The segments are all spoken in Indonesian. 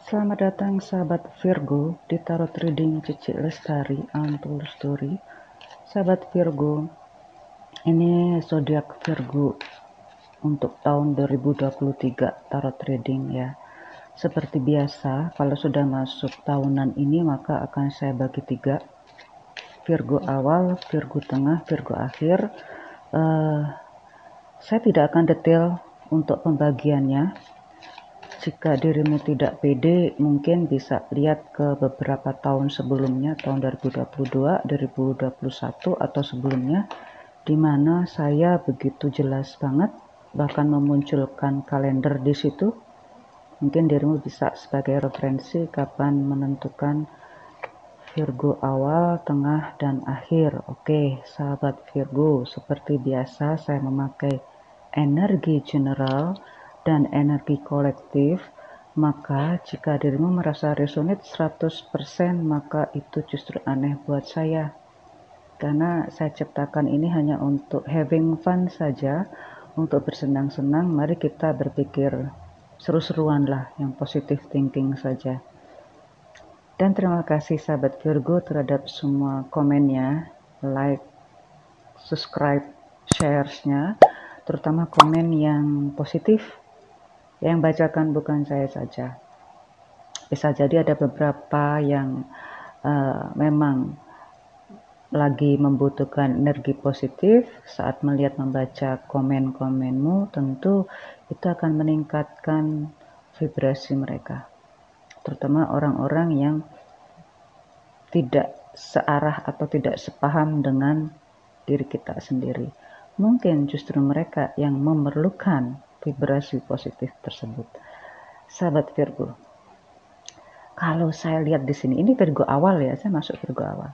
Selamat datang sahabat Virgo di Tarot Reading Cici Lestari Untold Story. Sahabat Virgo, ini zodiak Virgo untuk tahun 2023 Tarot Reading ya. Seperti biasa, kalau sudah masuk tahunan ini maka akan saya bagi 3. Virgo awal, Virgo tengah, Virgo akhir. Saya tidak akan detail untuk pembagiannya. Jika dirimu tidak pede, mungkin bisa lihat ke beberapa tahun sebelumnya, tahun 2022, 2021 atau sebelumnya, di mana saya begitu jelas banget, bahkan memunculkan kalender di situ. Mungkin dirimu bisa sebagai referensi kapan menentukan Virgo awal, tengah, dan akhir. Oke, sahabat Virgo, seperti biasa saya memakai energi general dan energi kolektif. Maka jika dirimu merasa resonate 100%, maka itu justru aneh buat saya. Karena saya ciptakan ini hanya untuk having fun saja, untuk bersenang-senang. Mari kita berpikir seru-seruan lah, yang positive thinking saja. Dan terima kasih sahabat Virgo terhadap semua komennya, like, subscribe, share-nya, terutama komen yang positif. Yang bacakan bukan saya saja. Bisa jadi ada beberapa yang memang lagi membutuhkan energi positif. Saat melihat membaca komen-komenmu, tentu itu akan meningkatkan vibrasi mereka, terutama orang-orang yang tidak searah atau tidak sepaham dengan diri kita sendiri. Mungkin justru mereka yang memerlukan vibrasi positif tersebut. Sahabat Virgo, kalau saya lihat di sini, ini Virgo awal ya, saya masuk Virgo awal.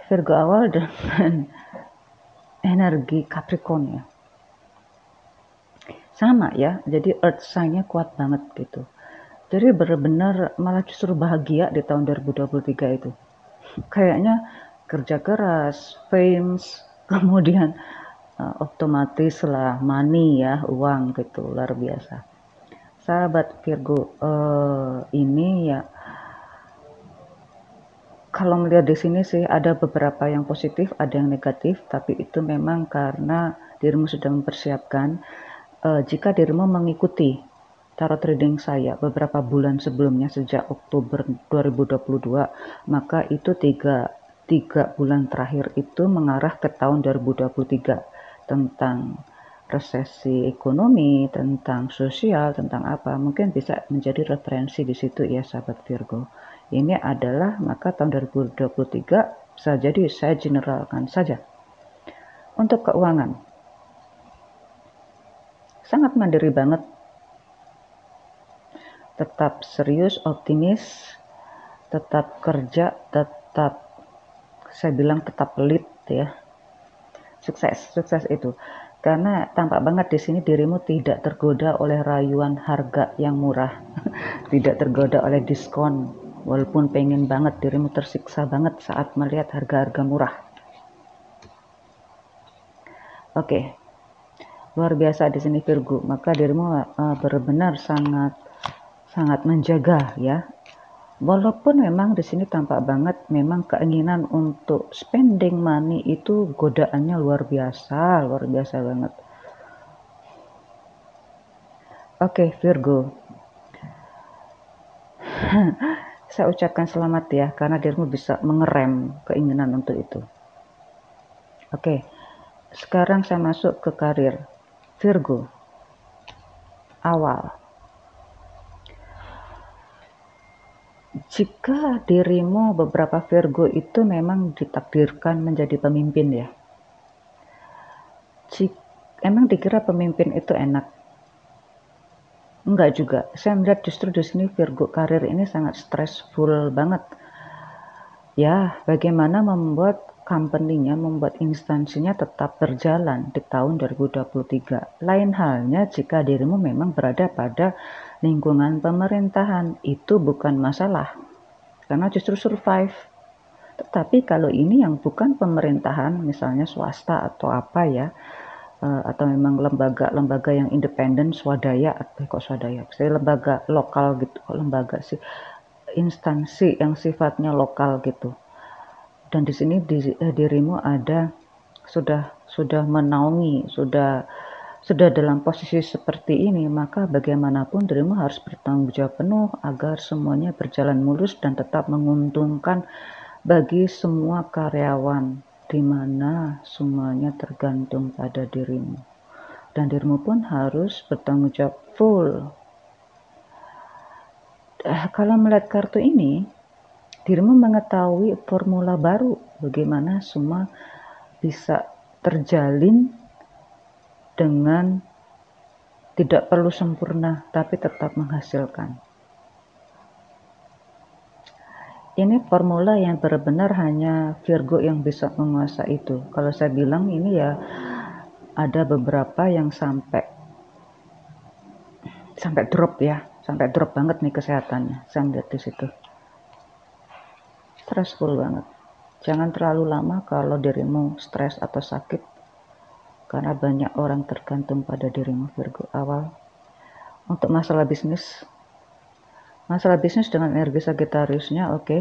Virgo awal dengan energi Capricorn ya. Sama ya, jadi earth sign-nya kuat banget gitu. Jadi benar-benar malah justru bahagia di tahun 2023 itu. Kayaknya kerja keras, fame, kemudian otomatis lah money ya, uang gitu, luar biasa. Sahabat Virgo, ini ya, kalau melihat di sini sih ada beberapa yang positif, ada yang negatif, tapi itu memang karena dirimu sudah mempersiapkan. Jika dirimu mengikuti tarot reading saya beberapa bulan sebelumnya sejak Oktober 2022, maka itu tiga bulan terakhir itu mengarah ke tahun 2023 tentang resesi ekonomi, tentang sosial, tentang apa, mungkin bisa menjadi referensi di situ ya sahabat Virgo. Ini adalah maka tahun 2023 bisa jadi saya generalkan saja. Untuk keuangan, sangat mandiri banget, tetap serius, optimis, tetap kerja, tetap, saya bilang tetap lead ya, sukses itu. Karena tampak banget di sini dirimu tidak tergoda oleh rayuan harga yang murah, tidak tergoda oleh diskon, walaupun pengen banget, dirimu tersiksa banget saat melihat harga-harga murah. Oke, luar biasa di sini Virgo, maka dirimu benar-benar sangat menjaga ya. Walaupun memang di sini tampak banget memang keinginan untuk spending money itu godaannya luar biasa banget. Oke, Virgo. Saya ucapkan selamat ya, karena dirimu bisa mengerem keinginan untuk itu. Oke, sekarang saya masuk ke karir. Virgo, awal. Jika dirimu beberapa Virgo itu memang ditakdirkan menjadi pemimpin ya. Emang dikira pemimpin itu enak? Enggak juga. Saya melihat justru di sini Virgo karir ini sangat stressful banget. Ya, bagaimana membuat company-nya, membuat instansinya tetap berjalan di tahun 2023. Lain halnya jika dirimu memang berada pada lingkungan pemerintahan, itu bukan masalah, karena justru survive. Tetapi kalau ini yang bukan pemerintahan, misalnya swasta atau apa ya, atau memang lembaga-lembaga yang independen, swadaya, kok swadaya, saya lembaga lokal gitu, kok lembaga sih, instansi yang sifatnya lokal gitu. Dan di sini dirimu ada sudah menaungi, sudah dalam posisi seperti ini, maka bagaimanapun dirimu harus bertanggung jawab penuh agar semuanya berjalan mulus dan tetap menguntungkan bagi semua karyawan, di mana semuanya tergantung pada dirimu. Dan dirimu pun harus bertanggung jawab full. Kalau melihat kartu ini, dirimu mengetahui formula baru bagaimana semua bisa terjalin dengan tidak perlu sempurna, tapi tetap menghasilkan. Ini formula yang benar-benar hanya Virgo yang bisa menguasai itu. Kalau saya bilang ini ya ada beberapa yang sampai drop ya, sampai drop banget nih kesehatannya. Saya lihat di situ. Stressful banget. Jangan terlalu lama kalau dirimu stres atau sakit, karena banyak orang tergantung pada dirimu Virgo awal. Untuk masalah bisnis dengan energi Sagittariusnya oke.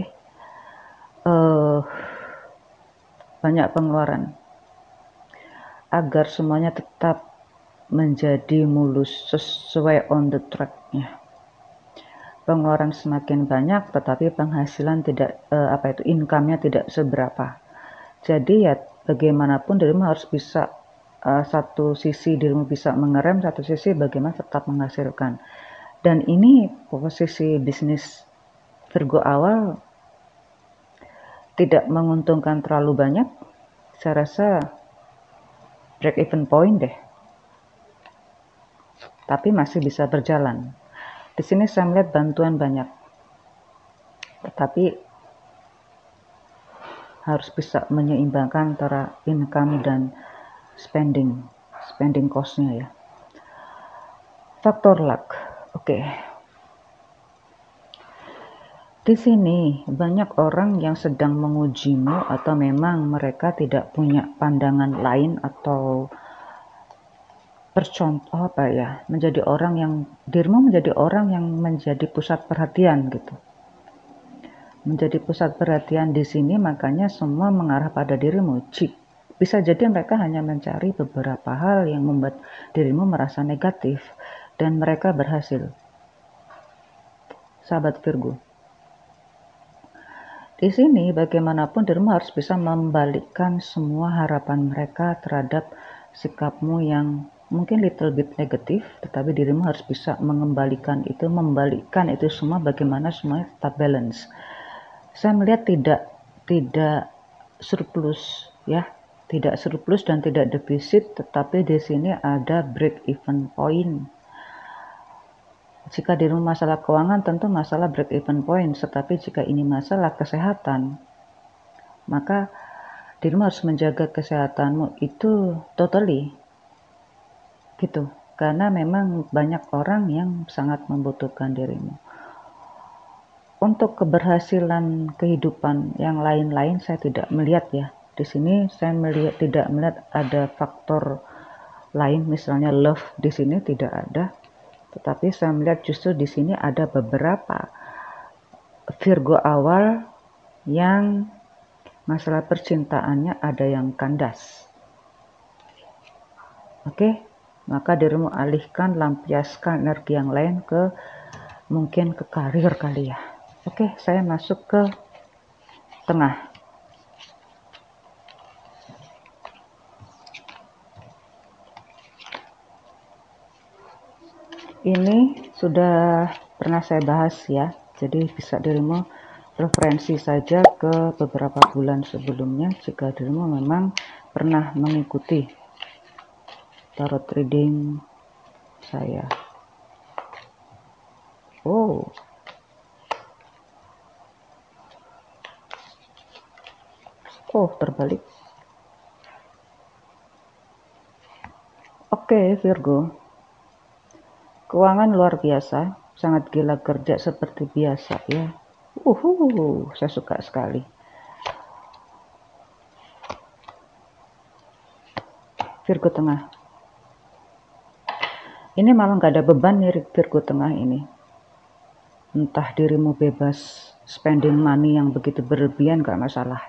Banyak pengeluaran agar semuanya tetap menjadi mulus sesuai on the track-nya. Pengeluaran semakin banyak tetapi penghasilan tidak income-nya tidak seberapa. Jadi ya bagaimanapun dirimu harus bisa satu sisi dirimu bisa mengerem, satu sisi bagaimana tetap menghasilkan. Dan ini posisi bisnis Virgo awal tidak menguntungkan terlalu banyak. Saya rasa break even point deh. Tapi masih bisa berjalan. Di sini saya melihat bantuan banyak. Tetapi harus bisa menyeimbangkan antara income dan spending cost-nya ya. Faktor luck. Oke. Di sini banyak orang yang sedang mengujimu atau memang mereka tidak punya pandangan lain atau menjadi orang yang dirimu menjadi orang yang menjadi pusat perhatian gitu. Menjadi pusat perhatian di sini makanya semua mengarah pada dirimu. Bisa jadi mereka hanya mencari beberapa hal yang membuat dirimu merasa negatif dan mereka berhasil. Sahabat Virgo. Di sini bagaimanapun dirimu harus bisa membalikkan semua harapan mereka terhadap sikapmu yang mungkin little bit negatif, tetapi dirimu harus bisa membalikkan itu semua bagaimana semuanya tetap balance. Saya melihat tidak surplus ya, tidak surplus dan tidak defisit, tetapi di sini ada break even point. Jika dirimu masalah keuangan tentu masalah break even point, tetapi jika ini masalah kesehatan, maka dirimu harus menjaga kesehatanmu itu totally gitu, karena memang banyak orang yang sangat membutuhkan dirimu. Untuk keberhasilan kehidupan yang lain-lain saya tidak melihat ya. Di sini saya tidak melihat ada faktor lain, misalnya love di sini tidak ada. Tetapi saya melihat justru di sini ada beberapa Virgo awal yang masalah percintaannya ada yang kandas. Oke, maka dirimu lampiaskan energi yang lain mungkin ke karir kali ya. Oke, saya masuk ke tengah. Ini sudah pernah saya bahas ya, jadi bisa dirimu referensi saja ke beberapa bulan sebelumnya jika dirimu memang pernah mengikuti tarot reading saya. Oh, terbalik. Oke, Virgo. Keuangan luar biasa, sangat gila kerja seperti biasa ya. Saya suka sekali. Virgo tengah. Ini malah nggak ada beban nih Virgo Tengah ini. Entah dirimu bebas spending money yang begitu berlebihan, nggak masalah.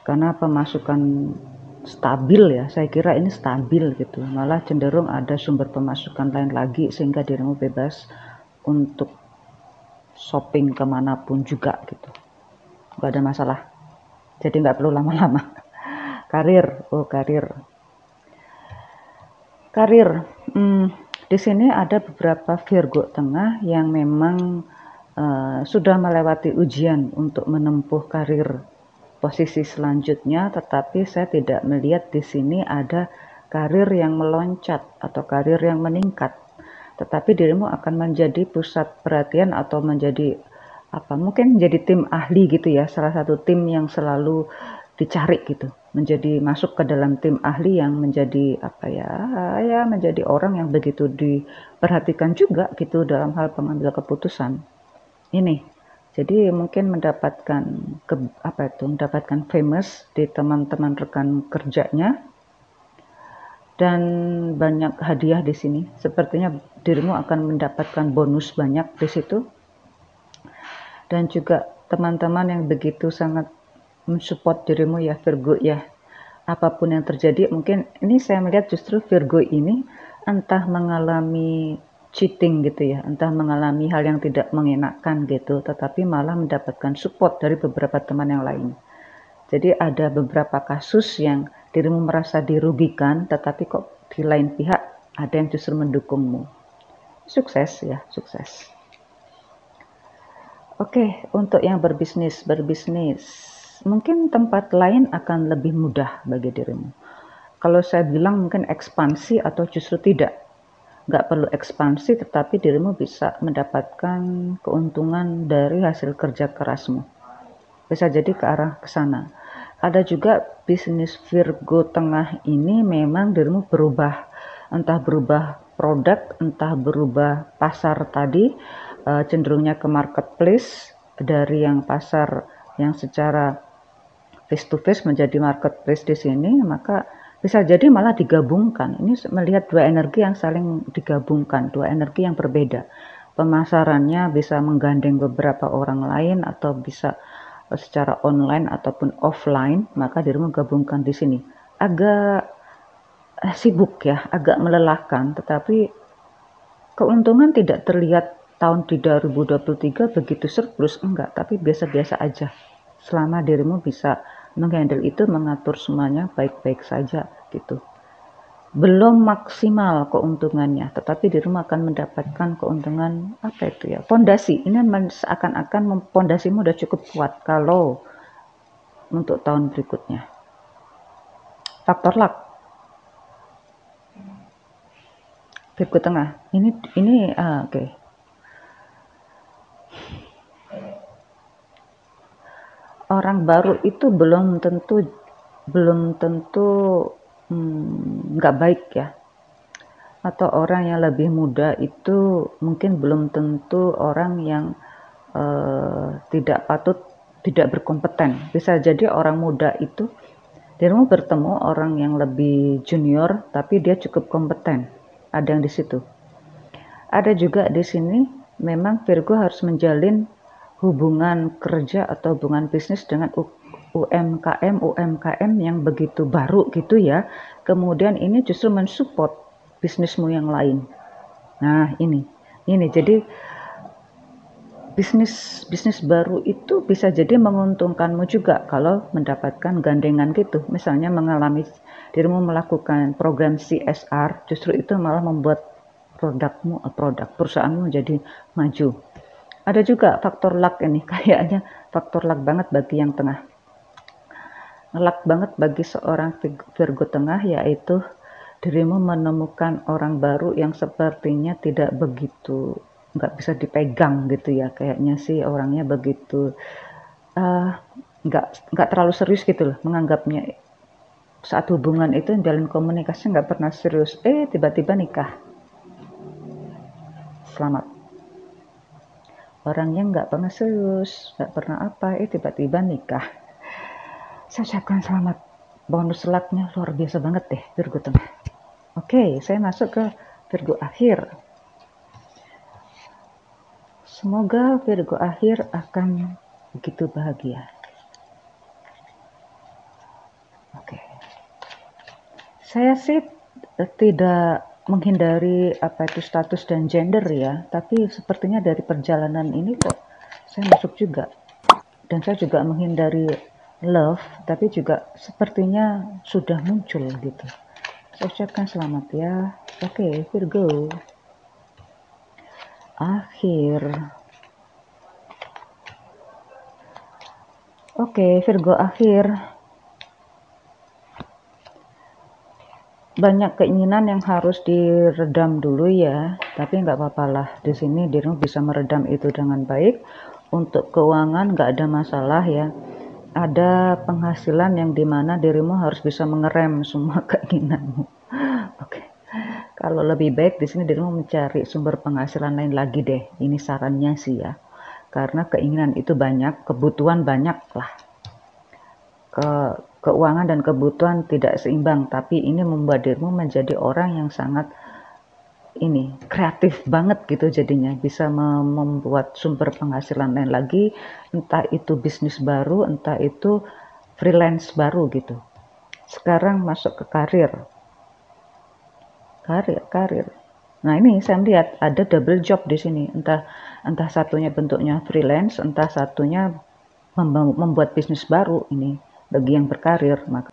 Karena pemasukan stabil ya, saya kira ini stabil gitu. Malah cenderung ada sumber pemasukan lain lagi sehingga dirimu bebas untuk shopping kemanapun juga gitu. Nggak ada masalah. Jadi nggak perlu lama-lama. Karir, karir. Di sini ada beberapa Virgo Tengah yang memang sudah melewati ujian untuk menempuh karir posisi selanjutnya, tetapi saya tidak melihat di sini ada karir yang meloncat atau karir yang meningkat. Tetapi dirimu akan menjadi pusat perhatian atau menjadi mungkin menjadi tim ahli gitu ya, salah satu tim yang selalu dicari gitu, menjadi masuk ke dalam tim ahli yang menjadi menjadi orang yang begitu diperhatikan juga gitu dalam hal pengambil keputusan. Ini jadi mungkin mendapatkan famous di teman-teman rekan kerjanya dan banyak hadiah di sini. Sepertinya dirimu akan mendapatkan bonus banyak di situ. Dan juga teman-teman yang begitu sangat mensupport dirimu ya Virgo ya. Apapun yang terjadi, mungkin ini saya melihat justru Virgo ini entah mengalami cheating gitu ya, entah mengalami hal yang tidak mengenakan gitu, tetapi malah mendapatkan support dari beberapa teman yang lain. Jadi ada beberapa kasus yang dirimu merasa dirugikan, tetapi kok di lain pihak ada yang justru mendukungmu. Sukses ya, sukses. Oke, untuk yang berbisnis, mungkin tempat lain akan lebih mudah bagi dirimu. Kalau saya bilang mungkin ekspansi atau justru tidak. Nggak perlu ekspansi, tetapi dirimu bisa mendapatkan keuntungan dari hasil kerja kerasmu. Bisa jadi ke arah ke sana. Ada juga bisnis Virgo Tengah ini memang dirimu berubah. Entah berubah produk, entah berubah pasar tadi, cenderungnya ke marketplace, dari yang pasar yang secara face to face menjadi marketplace di sini, maka bisa jadi malah digabungkan. Ini melihat dua energi yang saling digabungkan, dua energi yang berbeda. Pemasarannya bisa menggandeng beberapa orang lain atau bisa secara online ataupun offline, maka dirimu gabungkan di sini. Agak sibuk ya, agak melelahkan, tetapi keuntungan tidak terlihat tahun 2023 begitu surplus, enggak, tapi biasa-biasa aja. Selama dirimu bisa menghandle itu, mengatur semuanya baik-baik saja gitu. Belum maksimal keuntungannya, tetapi dirimu akan mendapatkan keuntungan fondasi. Ini seakan-akan fondasimu udah cukup kuat kalau untuk tahun berikutnya. Faktor luck Virgo Tengah. Oke. Orang baru itu belum tentu nggak baik ya. Atau orang yang lebih muda itu mungkin belum tentu orang yang tidak berkompeten. Bisa jadi orang muda itu dirimu bertemu orang yang lebih junior tapi dia cukup kompeten. Ada yang di situ. Ada juga di sini memang Virgo harus menjalin hubungan kerja atau hubungan bisnis dengan UMKM yang begitu baru gitu ya. Kemudian ini justru mensupport bisnismu yang lain. Nah, ini jadi bisnis baru itu bisa jadi menguntungkanmu juga kalau mendapatkan gandengan gitu. Misalnya dirimu melakukan program CSR, justru itu malah membuat perusahaanmu menjadi maju. Ada juga faktor luck ini, kayaknya faktor luck banget bagi yang tengah. Luck banget bagi seorang Virgo Tengah, yaitu dirimu menemukan orang baru yang sepertinya nggak bisa dipegang gitu ya, kayaknya sih orangnya begitu nggak terlalu serius gitu loh, menganggapnya saat hubungan itu jalin komunikasi nggak pernah serius, tiba-tiba nikah. Selamat. Orangnya nggak pernah serius, nggak pernah tiba-tiba nikah. Saya ucapkan selamat. Bonus lucknya luar biasa banget deh Virgo Tengah. Oke, saya masuk ke Virgo akhir. Semoga Virgo akhir akan begitu bahagia. Oke. Saya sih tidak menghindari apa itu status dan gender ya, tapi sepertinya dari perjalanan ini kok saya masuk juga. Dan saya juga menghindari love, tapi juga sepertinya sudah muncul gitu. Saya ucapkan selamat ya. Oke, Virgo akhir. Oke, Virgo akhir. Banyak keinginan yang harus diredam dulu ya, tapi nggak apa-apa lah. Di sini dirimu bisa meredam itu dengan baik. Untuk keuangan nggak ada masalah ya. Ada penghasilan yang dimana dirimu harus bisa mengerem semua keinginanmu. Oke. Kalau lebih baik di sini dirimu mencari sumber penghasilan lain lagi deh. Ini sarannya sih ya. Karena keinginan itu banyak, kebutuhan banyak lah. Keuangan dan kebutuhan tidak seimbang, tapi ini membuat dirimu menjadi orang yang sangat kreatif banget gitu, jadinya bisa membuat sumber penghasilan lain lagi, entah itu bisnis baru, entah itu freelance baru gitu. Sekarang masuk ke karir. Nah, ini saya lihat ada double job di sini, entah satunya bentuknya freelance, entah satunya membuat bisnis baru ini bagi yang berkarir. Maka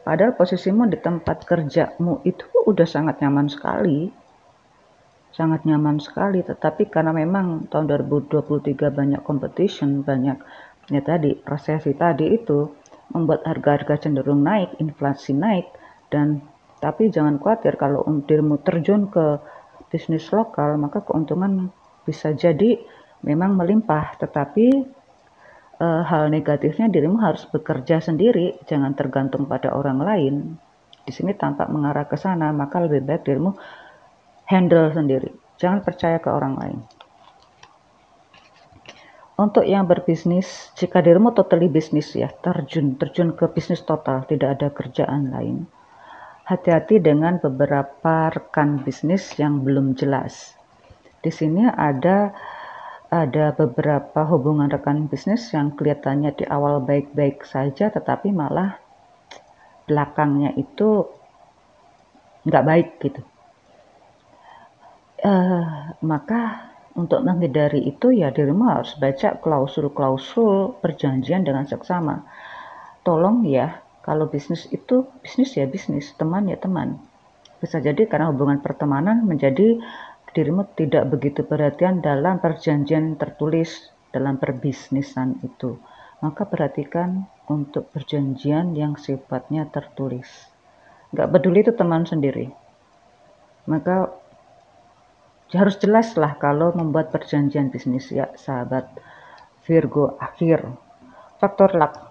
padahal posisimu di tempat kerjamu itu udah sangat nyaman sekali, tetapi karena memang tahun 2023 banyak competition, banyak ya tadi resesi tadi itu membuat harga-harga cenderung naik, inflasi naik, dan tapi jangan khawatir kalau dirimu terjun ke bisnis lokal, maka keuntungan bisa jadi memang melimpah, tetapi hal negatifnya dirimu harus bekerja sendiri, jangan tergantung pada orang lain. Di sini tampak mengarah ke sana, maka lebih baik dirimu handle sendiri. Jangan percaya ke orang lain. Untuk yang berbisnis, jika dirimu totally bisnis ya, terjun ke bisnis total, tidak ada kerjaan lain. Hati-hati dengan beberapa rekan bisnis yang belum jelas. Di sini ada beberapa hubungan rekan bisnis yang kelihatannya di awal baik-baik saja, tetapi malah belakangnya itu nggak baik gitu. Maka untuk menghindari itu ya dirimu harus baca klausul-klausul perjanjian dengan seksama. Tolong ya, kalau bisnis itu bisnis ya bisnis, teman ya teman. Bisa jadi karena hubungan pertemanan menjadi dirimu tidak begitu perhatian dalam perjanjian tertulis dalam perbisnisan itu. Maka perhatikan untuk perjanjian yang sifatnya tertulis. Gak peduli itu teman sendiri. Maka harus jelas lah kalau membuat perjanjian bisnis ya sahabat Virgo akhir. Faktor luck.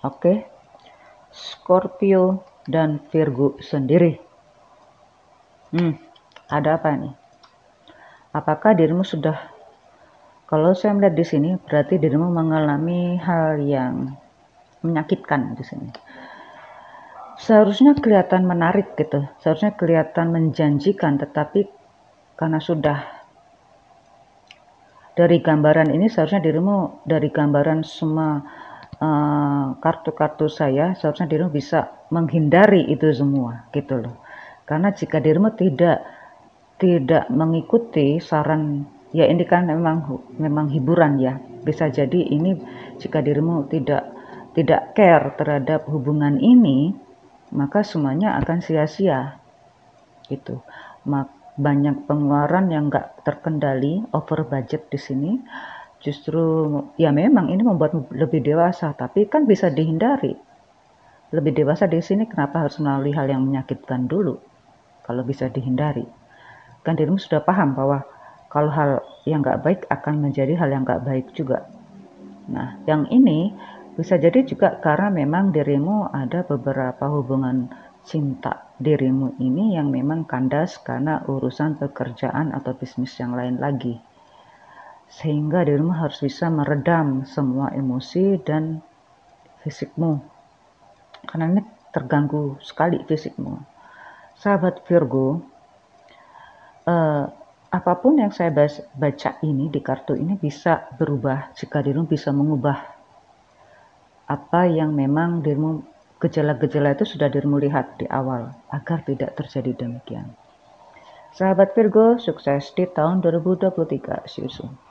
Oke. Scorpio dan Virgo sendiri. Ada apa nih? Apakah dirimu sudah, kalau saya melihat di sini berarti dirimu mengalami hal yang menyakitkan di sini. Seharusnya kelihatan menarik gitu, seharusnya kelihatan menjanjikan, tetapi karena sudah dari gambaran ini, seharusnya dirimu dari gambaran semua kartu-kartu saya, seharusnya dirimu bisa menghindari itu semua gitu loh. Karena jika dirimu tidak mengikuti saran, ya ini kan memang hiburan ya, bisa jadi ini jika dirimu tidak care terhadap hubungan ini, maka semuanya akan sia-sia gitu. Banyak pengeluaran yang nggak terkendali, over budget di sini. Justru ya memang ini membuatmu lebih dewasa, tapi kan bisa dihindari. Lebih dewasa di sini kenapa harus melalui hal yang menyakitkan dulu kalau bisa dihindari? Kan dirimu sudah paham bahwa kalau hal yang nggak baik akan menjadi hal yang nggak baik juga. Nah, yang ini bisa jadi juga karena memang dirimu ada beberapa hubungan cinta dirimu ini yang memang kandas karena urusan pekerjaan atau bisnis yang lain lagi. Sehingga dirimu harus bisa meredam semua emosi dan fisikmu. Karena ini terganggu sekali fisikmu. Sahabat Virgo, apapun yang saya baca ini di kartu ini bisa berubah jika dirimu bisa mengubah apa yang memang dirimu, gejala-gejala itu sudah dirimu lihat di awal, agar tidak terjadi demikian. Sahabat Virgo, sukses di tahun 2023. See you soon.